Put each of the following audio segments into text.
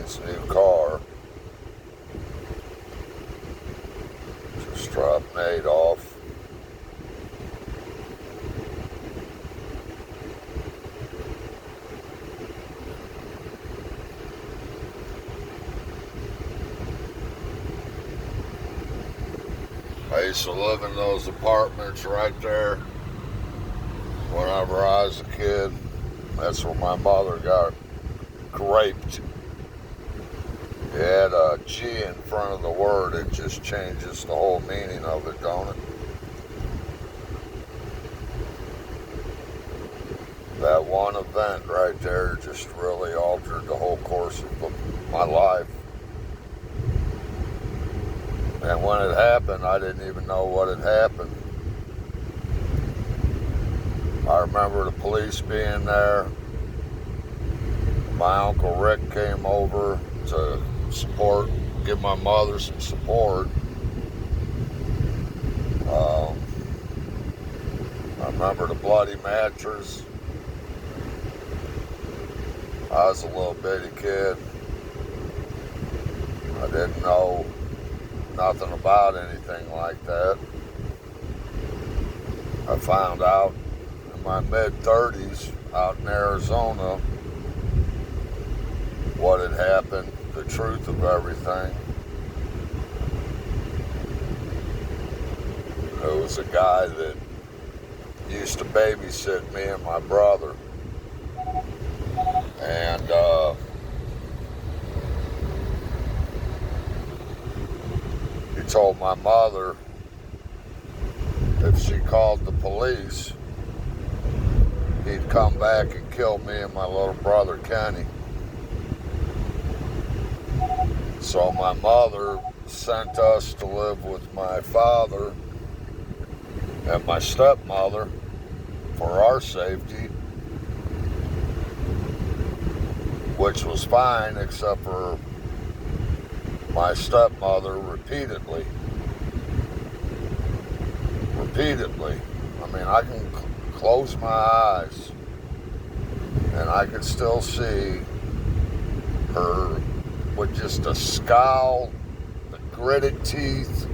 dad's new car. Just dropped Nate off. I used to live in those apartments right there whenever I was a kid. That's where my mother got raped. You add a G in front of the word, it just changes the whole meaning of it, don't it? That one event right there just really altered the whole course of my life. And when it happened, I didn't even know what had happened. I remember the police being there. My Uncle Rick came over to give my mother some support. I remember the bloody mattress. I was a little bitty kid. I didn't know nothing about anything like that. I found out in my mid-30s out in Arizona what had happened, the truth of everything. There was a guy that used to babysit me and my brother. And he told my mother if she called the police, he'd come back and kill me and my little brother Kenny. So my mother sent us to live with my father and my stepmother for our safety, which was fine except for my stepmother repeatedly. I mean, I can close my eyes and I can still see her with just a scowl, the gritted teeth,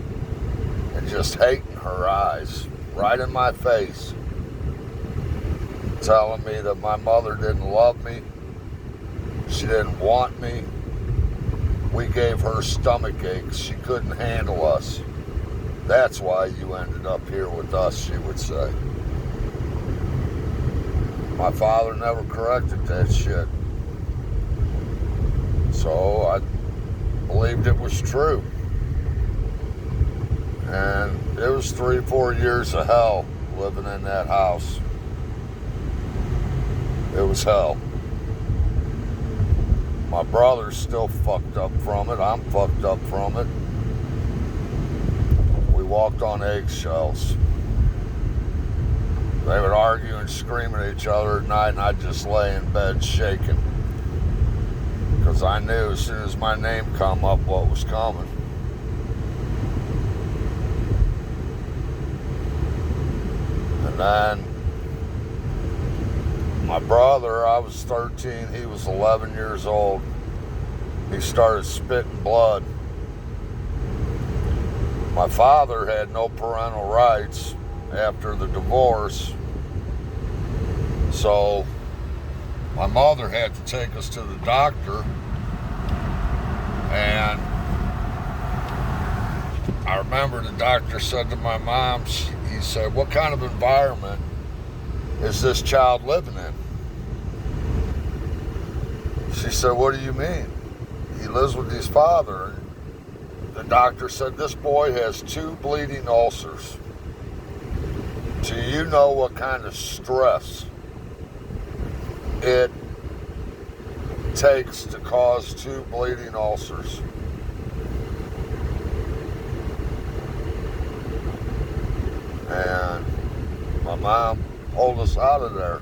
and just hate in her eyes, right in my face, telling me that my mother didn't love me, she didn't want me, we gave her stomach aches, she couldn't handle us. That's why you ended up here with us, she would say. My father never corrected that shit. So I believed it was true. And it was 3-4 years of hell living in that house. It was hell. My brother's still fucked up from it. I'm fucked up from it. We walked on eggshells. They would argue and scream at each other at night, and I'd just lay in bed shaking. Because I knew as soon as my name come up what was coming. And then my brother, I was 13, he was 11 years old. He started spitting blood. My father had no parental rights after the divorce. So my mother had to take us to the doctor. And I remember the doctor said to my mom, he said, "What kind of environment is this child living in?" She said, "What do you mean?" "He lives with his father." The doctor said, "This boy has 2 bleeding ulcers. Do you know what kind of stress it takes to cause 2 bleeding ulcers?" And my mom pulled us out of there.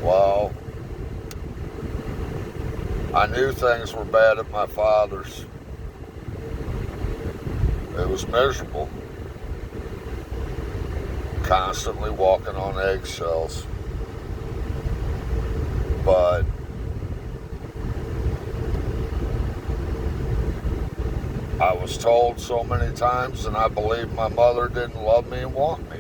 Well, I knew things were bad at my father's. It was miserable. Constantly walking on eggshells. But I was told so many times, and I believed my mother didn't love me and want me.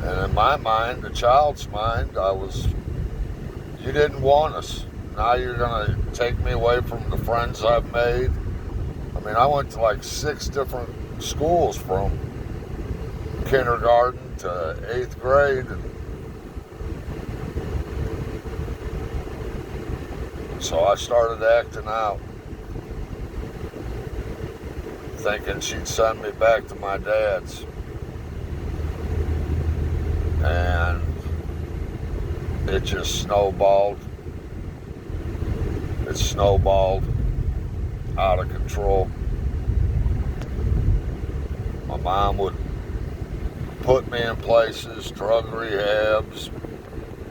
And in my mind, the child's mind, you didn't want us. Now you're going to take me away from the friends I've made. I mean, I went to like 6 different schools from kindergarten to 8th grade. And so I started acting out, thinking she'd send me back to my dad's. And it just snowballed. It snowballed out of control. My mom would put me in places, drug rehabs,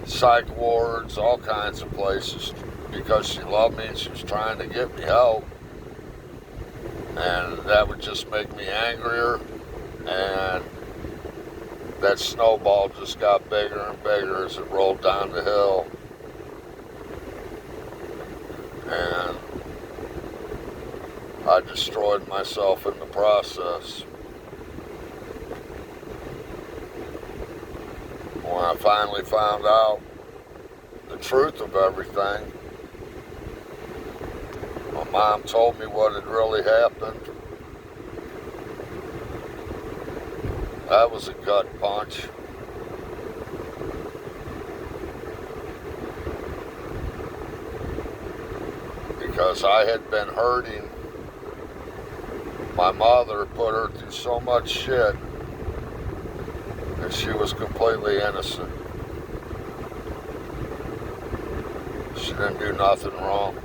psych wards, all kinds of places, because she loved me and she was trying to get me help. And that would just make me angrier, and that snowball just got bigger and bigger as it rolled down the hill. And I destroyed myself in the process. When I finally found out the truth of everything, my mom told me what had really happened. That was a gut punch. Because I had been hurting my mother, put her through so much shit, and she was completely innocent. She didn't do nothing wrong.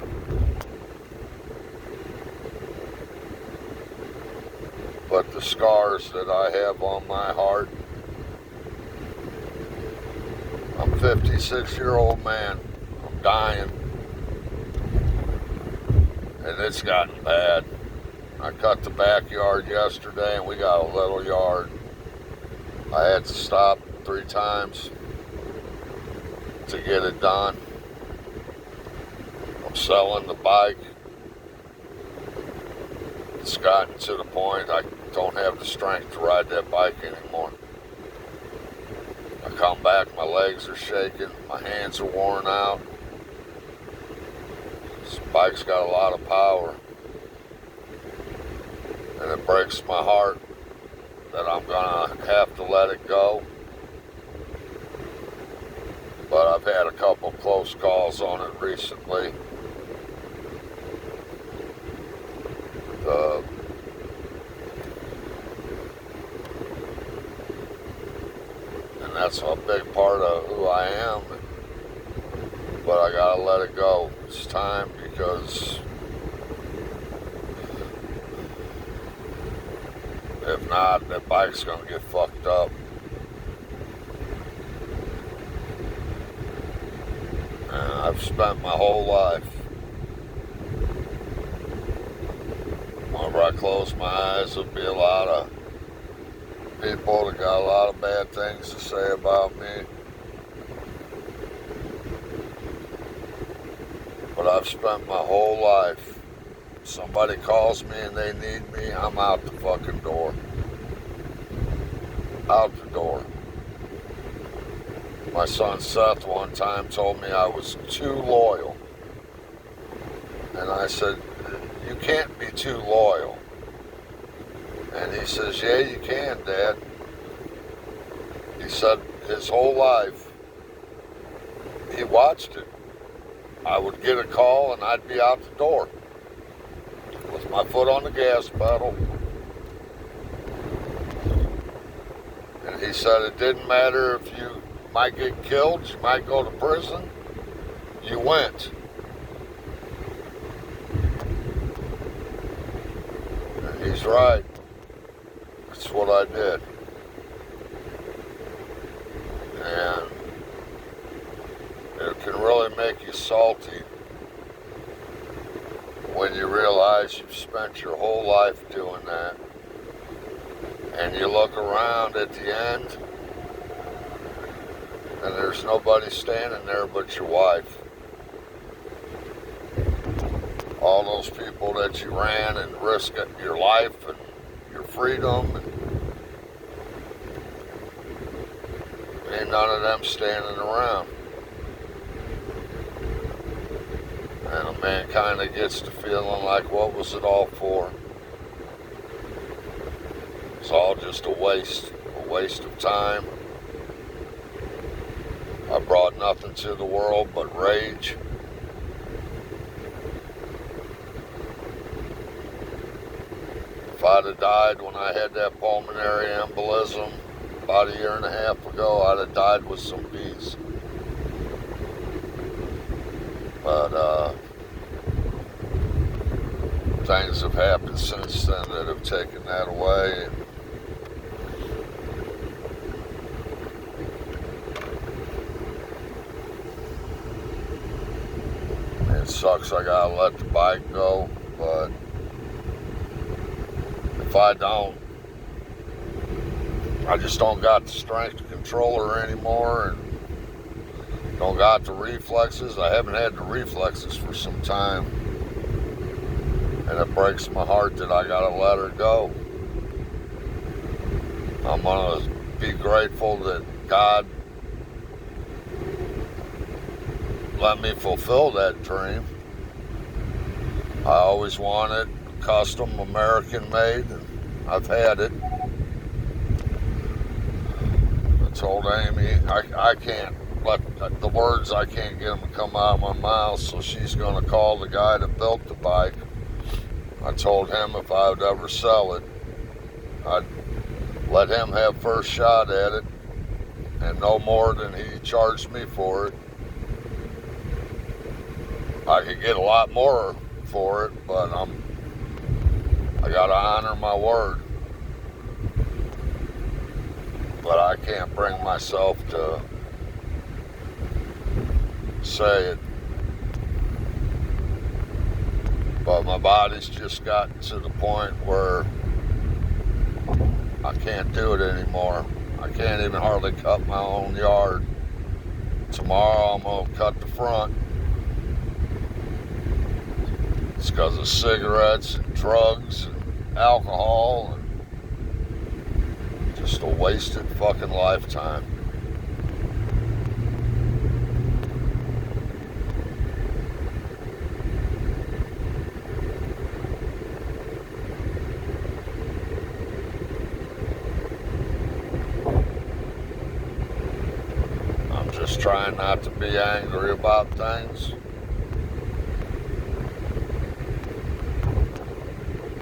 But the scars that I have on my heart, I'm a 56-year-old man. I'm dying. And it's gotten bad. I cut the backyard yesterday, and we got a little yard. I had to stop 3 times to get it done. I'm selling the bike. It's gotten to the point I don't have the strength to ride that bike anymore. I come back, my legs are shaking, my hands are worn out. This bike's got a lot of power. And it breaks my heart that I'm gonna have to let it go. But I've had a couple close calls on it recently. And that's a big part of who I am. But I gotta let it go. It's time, because if not, that bike's gonna get fucked up. And I've spent my whole life, whenever I close my eyes, there'll be a lot of people that got a lot of bad things to say about me. But I've spent my whole life, somebody calls me and they need me, I'm out the fucking door. Out the door. My son Seth one time told me I was too loyal. And I said, you can't be too loyal. And he says, yeah, you can, Dad. He said his whole life, he watched it. I would get a call and I'd be out the door with my foot on the gas pedal. And he said it didn't matter if you might get killed, you might go to prison, you went. And he's right. That's what I did. And it can really make you salty when you realize you've spent your whole life doing that. And you look around at the end, and there's nobody standing there but your wife. all those people that you ran and risked your life and your freedom, and ain't none of them standing around. And a man kind of gets to feeling like, what was it all for? It's all just a waste of time. I brought nothing to the world but rage. If I'd have died when I had that pulmonary embolism about a year and a half ago, I'd have died with some peace. But things have happened since then that have taken that away. It sucks I gotta let the bike go, but if I don't, I just don't got the strength to control her anymore, and don't got the reflexes. I haven't had the reflexes for some time, and it breaks my heart that I gotta let her go. I'm gonna be grateful that God let me fulfill that dream. I always wanted custom American made, and I've had it. I told Amy I can't let the words, I can't get them to come out of my mouth, so she's going to call the guy that built the bike. I told him if I would ever sell it, I'd let him have first shot at it, and no more than he charged me for it. I could get a lot more for it, but I gotta honor my word. But I can't bring myself to say it. But my body's just gotten to the point where I can't do it anymore. I can't even hardly cut my own yard. Tomorrow I'm gonna cut the front. It's because of cigarettes and drugs and alcohol and just a wasted fucking lifetime. I'm just trying not to be angry about things.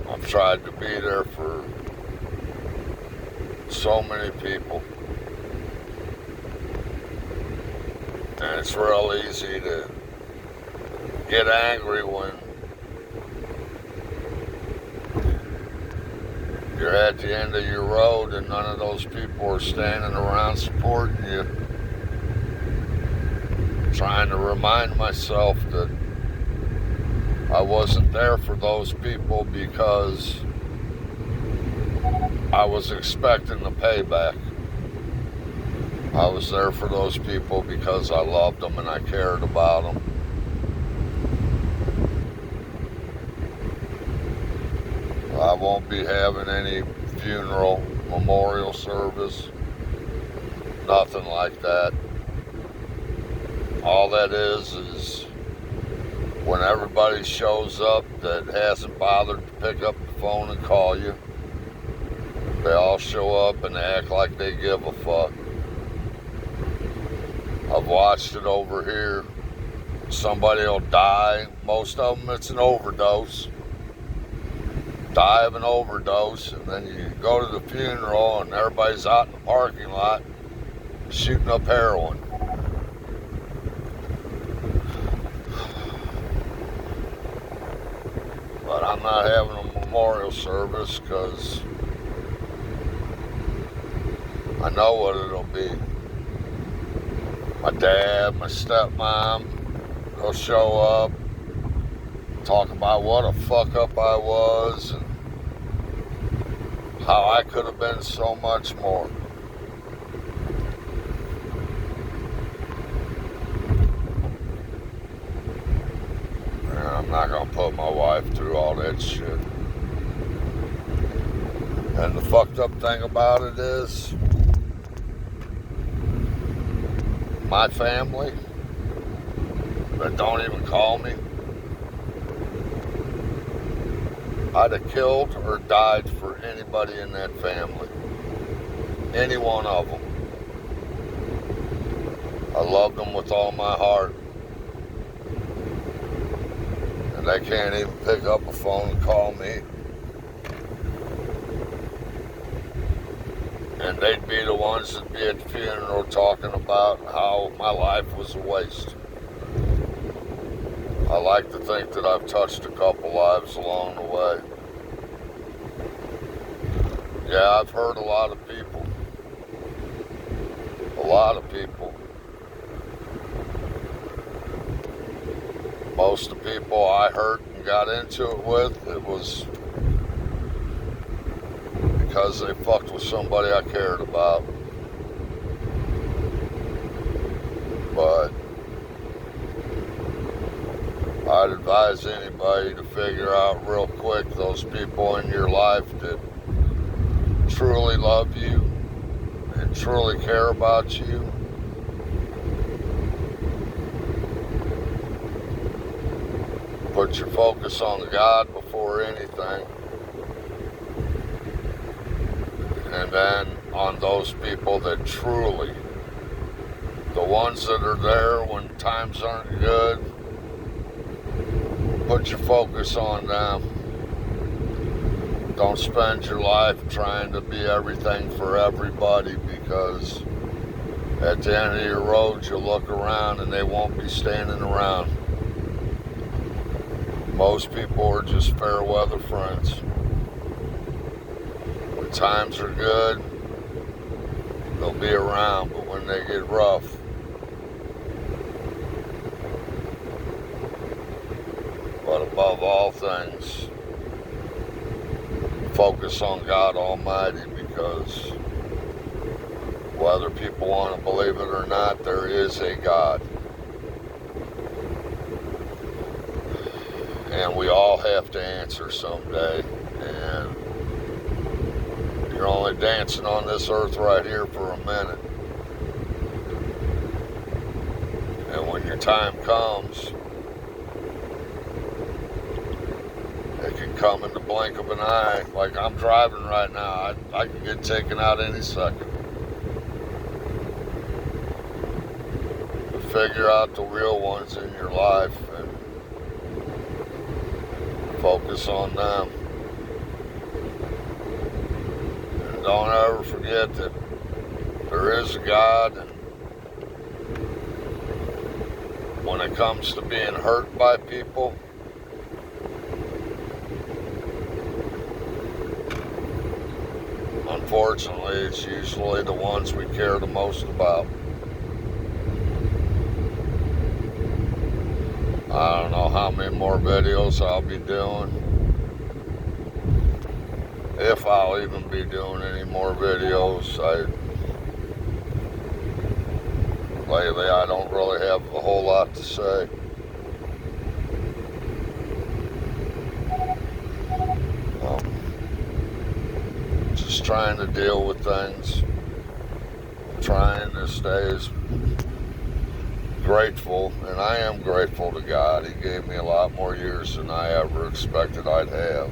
I've tried to be there for so many people, and it's real easy to get angry when you're at the end of your road and none of those people are standing around supporting you. I'm trying to remind myself that I wasn't there for those people because I was expecting the payback. I was there for those people because I loved them and I cared about them. I won't be having any funeral, memorial service, nothing like that. All that is when everybody shows up that hasn't bothered to pick up the phone and call you, they all show up and act like they give a fuck. I've watched it over here. Somebody will die. Most of them it's an overdose. Die of an overdose, and then you go to the funeral and everybody's out in the parking lot shooting up heroin. But I'm not having a memorial service because I know what it'll be. My dad, my stepmom, they'll show up, talk about what a fuck up I was and how I could have been so much more. I'm not gonna put my wife through all that shit. And the fucked up thing about it is, my family that don't even call me, I'd have killed or died for anybody in that family. Any one of them. I love them with all my heart. And they can't even pick up a phone and call me. And they'd be the ones that'd be at the funeral talking about how my life was a waste. I like to think that I've touched a couple lives along the way. Yeah, I've hurt a lot of people. A lot of people. Most of the people I hurt and got into it with, it was because they fucked with somebody I cared about. But I'd advise anybody to figure out real quick those people in your life that truly love you and truly care about you. Put your focus on God before anything. And then on those people that truly, the ones that are there when times aren't good, put your focus on them. Don't spend your life trying to be everything for everybody, because at the end of your road you'll look around and they won't be standing around. Most people are just fair weather friends. When times are good, they'll be around, but when they get rough, but above all things, focus on God Almighty, because whether people want to believe it or not, there is a God. And we all have to answer someday. And you're only dancing on this earth right here for a minute. And when your time comes, it can come in the blink of an eye. Like I'm driving right now. I can get taken out any second. But figure out the real ones in your life and focus on them. And don't ever forget that there is a God, and when it comes to being hurt by people, unfortunately, it's usually the ones we care the most about. I don't know how many more videos I'll be doing. If I'll even be doing any more videos. Lately, I don't really have a whole lot to say. Just trying to deal with things. Trying to stay as grateful, and I am grateful to God. He gave me a lot more years than I ever expected I'd have.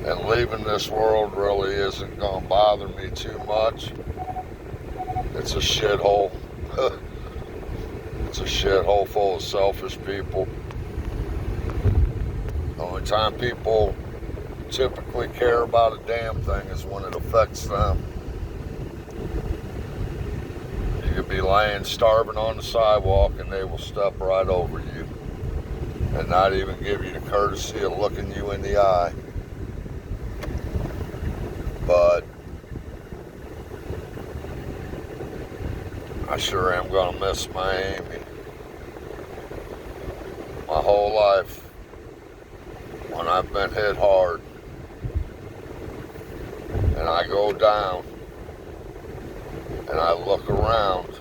And leaving this world really isn't going to bother me too much. It's a shithole. It's a shithole full of selfish people. The only time people typically care about a damn thing is when it affects them. You could be laying starving on the sidewalk and they will step right over you and not even give you the courtesy of looking you in the eye. But I sure am going to miss my Amy. My whole life, when I've been hit hard and I go down and I look around,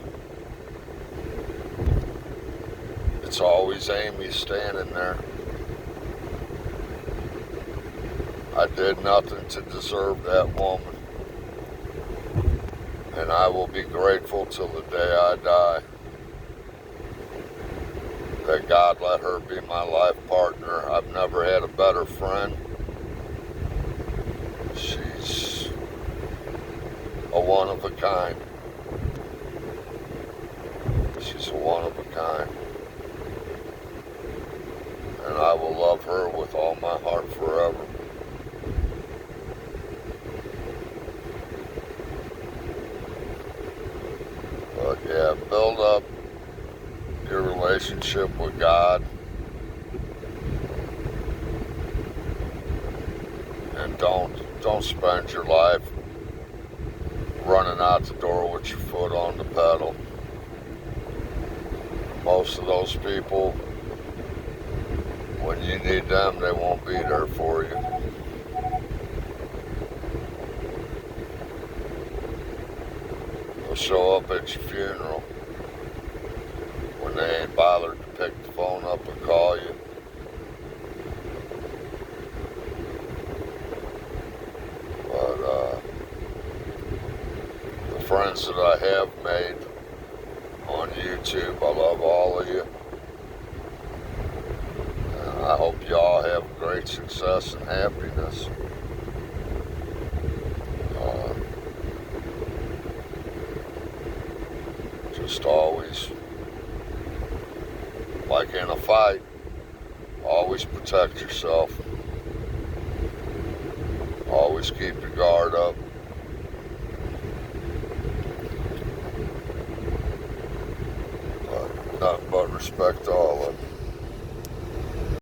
It's always Amy standing there. I did nothing to deserve that woman, and I will be grateful till the day I die that God let her be my life partner. I've never had a better friend. She's a one of a kind. She's a one of a kind. And I will love her with all my heart forever. But yeah, build up your relationship with God, and don't spend your life running out the door with your foot on the pedal. Most of those people, when you need them, they won't be there for you. They'll show up at your funeral when they ain't bothered to pick the phone up and call you. But the friends that I have made on YouTube, I love all of you. And I hope you all have great success and happiness. Just always, like in a fight, always protect yourself. Always keep your guard up. But nothing but respect to all of you.